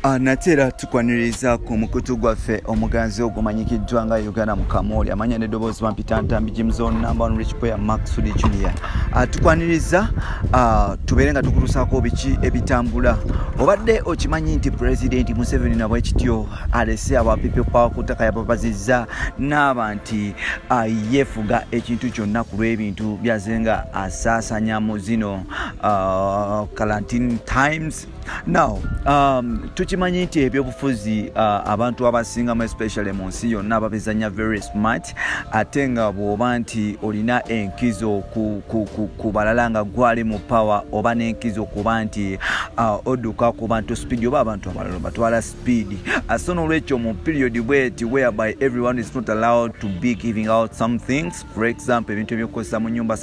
Natera tukwaniriza ku mukutu gwaffe omuganzi ogumanyikiddwa nga Uganda Mukamoli amanya n'eddoboozi Mpitantambie Jimzone number 1 Rich Boy Maxudi Junior. Tukwaniriza tubeere nga tukutuusaako biki ebitambula. Obadde okimanyi nti President Museveni nabwe kityo alese aba people power ku ttaka yapapazizza n'aba nti yeefuga ekintu kyonna ku lw'ebintu byazenga asaasanya mu zino quarantine times. Now, tukimanyi nti ebyobufuzi abantu abasingamu especially mu nsi yonna ababizanya very smart ate nga bw'oba nti olina enkizo ku balala nga gwali mu power oba n'enkizo kuba nti odduka ku bantu speed oba abantu abalala batwala speed. So n'olwekyo mu period whereby everyone is not allowed to be giving out some things, for example ebintu ebyokukozesa mu nyumba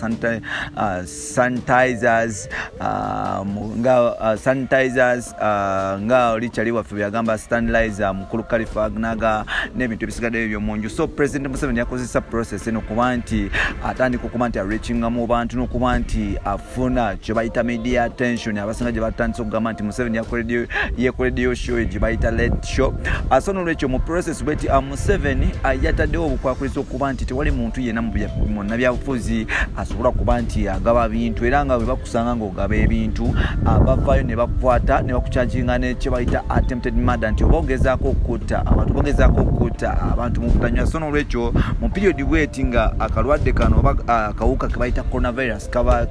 sanitizers nga olichali waffe byagamba sterilizer mukulu Khalifa Naga n'ebintu ebisigadde ebyo mu nju. So President Museveni yakozesa process eno kuba nti atandika okuba nti reachinga mu bantu n'okuba nti afuna kye bayita media attention abasinga gye batandise okugamba nti Museveni yekoleddeyo show gye bayita late show. So n'olwekyo mu process bweti Museveni yataddewo obukwakuliza okuba nti tewali muntu yenna mu nabyabufuzi asobola kuba nti agaba bintu era nga bwe bakusanga ng'ogaba ebintu bavaayo ne bakwata ne bakuchanginga n'ekye bayita attempted murder nti oba ogezaako okutta abantu mu butanywa. So n'olwekyo mu period bweti nga akalwadde kano oba akawuka ke bayita coronavirus kaba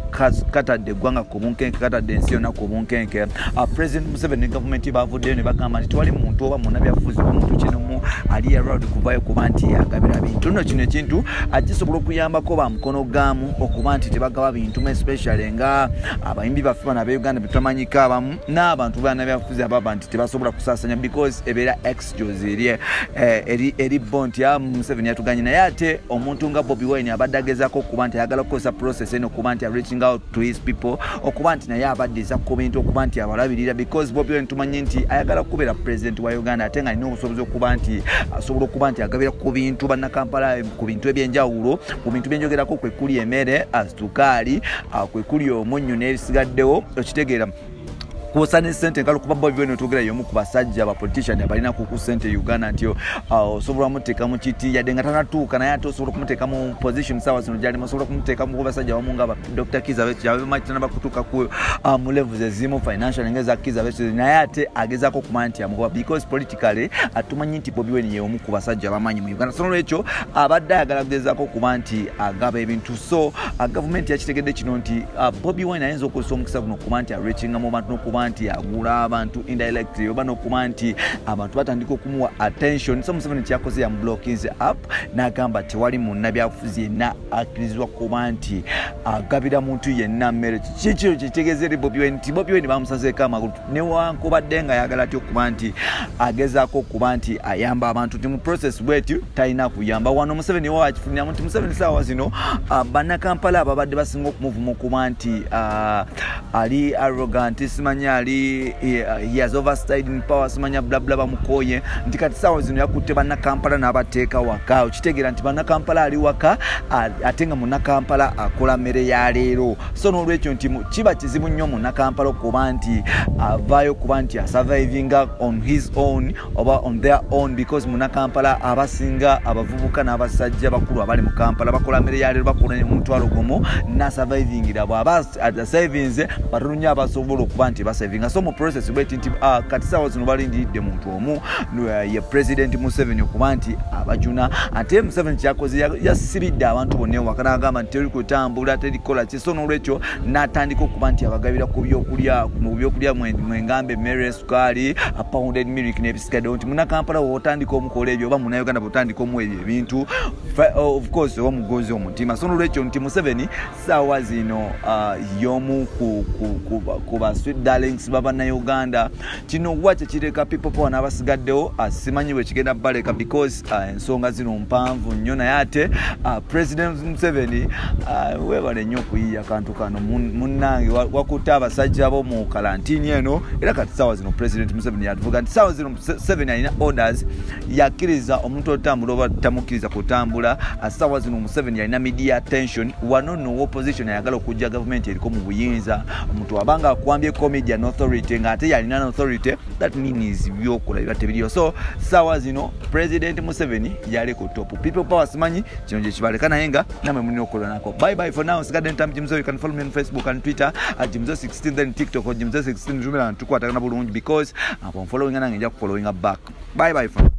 katadde eggwanga ku bunkenke katadde ensi yonna ku bunkenke, President Museveni ne gavumenti bavuddeyo ne bagamba nti tewali muntu oba munabyabufuzi oba muntu kinomu ali allowed kuvaayo kuba nti yagabira bintu. Nno kino ekintu kisobola okuyambako ba mukono gaamu okuba nti tebagaba bintu especially nga abayimbi baffe bano ab'Uganda betwamanyika abamu n'abantu banabyabufuzi ababa nti tebasobola kusaasanya because ebeera excuse eri bo nti Museveni yatuganye naye ate omuntu nga Bobi Wine abadde agezaako okuba nti ayagala kukozesa process eno okuba nti reaching out to his people okuba nti naye abadde eza ku bintu okuba nti abalabirira because Bobi Wine tumanyi nti ayagala kubeera president wa Uganda ate nga alina obusobozi okuba nti asobola okuba nti agabira ku bintu bannakampala ku bintu ebyenjawulo. Ku bintu byenjogerako kwe kuli emmere sukaali kwe kuli omunnyo n'ebisigaddewo okitegeera kusane sente ngalo kuba Bobi Wine otugera yomu ku basajja aba politician abalina ku sente Uganda ntyo osobola muteeka mu kiti yadde nga tanatuuka naye ate osobola kumuteeka mu position sawa zino gyali osobola kumuteeka mu basajja bamu nga Dr. Kizza Besigye abamachana bakutuuka ku mu levels ezimu financial ngeza Kizza Besigye naye ate agezaako kumanya nti amugoba because politically atumanyi nti Bobi Wine yomu ku basajja abamanyi mu Uganda. So n'olwekyo abadde ayagala kugezaako okuba nti agaba ebintu. So government yakitegedde kino nti Bobi Wine ayinza okukozesa omukisa guno okuba nti areachinga mu bantu n'okuba nti agula abantu indirectly oba n'okuba nti abantu batandika okumuwa attention. So Museveni kyakoze ya blocking up n'agamba tewali munnabyabufuzi yenna akkirizibwa kuba nti agabira muntu yenna mmere. Kikyo kitegeeza eri Bobi Wine nti Bobi Wine bamusazeeko amagulu newankubadde nga ayagala atya okuba nti agezaako okuba nti ayamba abantu nti mu process bwetyo talina kuyamba wano. Museveni wakifuniramu nti Museveni saawa zino bannakampala ababadde basinga okumuvuma okuba nti ali arrogant simanya he has overstayed in power simanya blabla bamukoye nti kati saawa zino yakutte bannakampala n'abateeka waka. Okitegeera nti bannakampala ali waka ate nga munnakampala akola mmere ya leero. So n'olwekyo nti kiba kizibu nnyo munnakampala okuba nti avaayo okuba nti asurvivinga on his own oba on their own because munnakampala abasinga abavubuka n'abasajja bakulu abali mu Kampala bakola mmere ya leero bakola omutwalo gumu n'asurvivingira bw'aba savinze batono nnyo abasobola okuba nti basavinga. So mu process bweti nti kati saawa zino balindiridde muntu omu ye President Museveni okuba nti abajuna ate Museveni kyakoze yasibidde abantu bonna ewaka n'agamba nti teri kutambula terikola ki. So n'olwekyo n'atandika okuba nti abagabira ku byokulya mwengambe emmere sukaali pounded milk n'ebisigaddewo nti munnakampala w'otandika omukola ebyo oba munnayuganda bw'otandika omuwa ebyo ebintu of course oba mugozi omutima. So n'olwekyo nti Museveni saawa zino y'omu ku ba sweet darlings b'Abannayuganda. Kino wakye kireka people power n'abasigaddewo simanyi bwe kigenda baleka because ensonga zino mpanvu nnyo naye ate President Museveni webale nnyo okuyiiya akantu kano munnange wakutte abasajja bo mu kalantini eno era kati ssaawa zino President Museveni yatuvuga nti ssaawa zino Museveni alina orders yakkiriza omuntu otambula oba tamukkiriza kutambula. Ssaawa zino Museveni alina media attention wano no opposition ayagala okujja gavumenti eriko mu buyinza. Omuntu abanga akwambye comedian authority ng'ate yalina authority that means byokola biba tebiriyo. So ssaawa zino President Museveni yali ku top. People power simanyi kino gye kibaleka naye nga namwe mulina okukola nako. Bye bye for now. Sigadde ntamu Jimzo. You can follow me on Facebook and Twitter at Jimzo16, then TikTok or Jimzo16 tumira ntukwatagana bulungi because I'm following and I'm following back. Bye bye for now.